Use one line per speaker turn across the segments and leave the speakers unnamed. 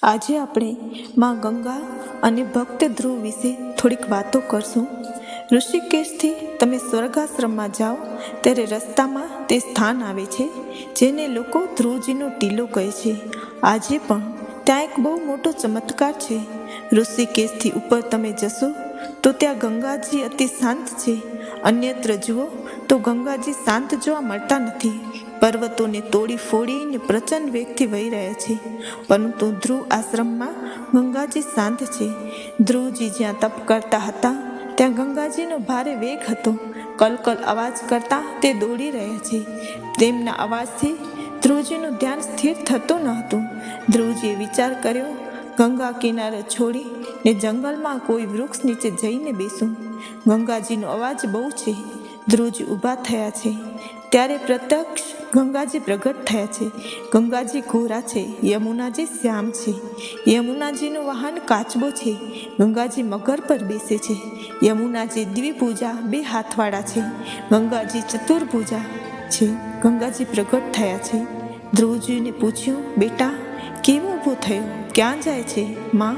આજે આપણે માં ગંગા અને ભક્ત ધ્રુવ વિશે થોડીક વાતો કરશું. ઋષિકેશથી તમે સ્વર્ગાશ્રમમાં જાઓ ત્યારે રસ્તામાં તે સ્થાન આવે છે જેને લોકો ધ્રુવજીનો ટીલો કહે છે. આજે પણ ત્યાં એક બહુ મોટો ચમત્કાર છે. ઋષિકેશથી ઉપર તમે જશો તો ત્યાં ગંગાજી અતિ શાંત છે. અન્યત્ર જુઓ તો ગંગાજી શાંત જોવા મળતા નથી. પર્વતોને તોડી ફોડીને પ્રચંડ વેગથી વહી રહ્યા છે. પરંતુ ધ્રુવ આશ્રમમાં ગંગાજી શાંત છે. ધ્રુવજી જ્યાં તપ કરતા હતા ત્યાં ગંગાજીનો ભારે વેગ હતો. કલકલ અવાજ કરતા તે દોડી રહ્યા છે. તેમના અવાજથી ધ્રુવજીનું ધ્યાન સ્થિર થતું ન હતું. ધ્રુવજીએ વિચાર કર્યો, ગંગા કિનારે છોડીને જંગલમાં કોઈ વૃક્ષ નીચે જઈને બેસું. ગંગાજીનો અવાજ બહુ છે. ધ્રુવજી ઊભા થયા છે ત્યારે પ્રત્યક્ષ ગંગાજી પ્રગટ થયા છે. ગંગાજી ગોરા છે, યમુનાજી શ્યામ છે. યમુનાજીનું વાહન કાચબો છે. ગંગાજી મગર પર બેસે છે. યમુનાજી દ્વિભુજા 2 હાથવાળા છે. ગંગાજી ચતુર્ભુજા છે. ગંગાજી પ્રગટ થયા છે. ધ્રુવજીને પૂછ્યું, બેટા કેવું ઊભું થયું? ક્યાં જાય છે? માં,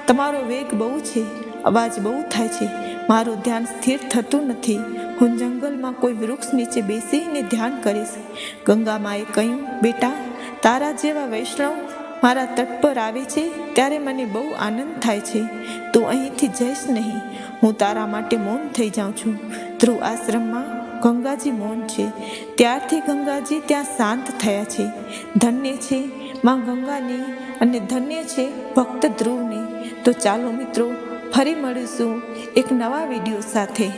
તમારો વેગ બહુ છે, અવાજ બહુ થાય છે. મારું ધ્યાન સ્થિર થતું નથી. હું જંગલમાં કોઈ વૃક્ષ નીચે બેસીને ધ્યાન કરીશ. ગંગામાએ કહ્યું, બેટા તારા જેવા વૈષ્ણવ મારા તટ પર આવે છે ત્યારે મને બહુ આનંદ થાય છે. તું અહીંથી જઈશ નહીં. હું તારા માટે મૌન થઈ જાઉં છું. ધ્રુવ આશ્રમમાં ગંગાજી મૌન છે. ત્યારથી ગંગાજી ત્યાં શાંત થયા છે. ધન્ય છે માં ગંગાની અને ધન્ય છે ભક્ત ધ્રુવને. તો ચાલો મિત્રો, ફરી મળીશું એક નવા વિડીયો સાથે.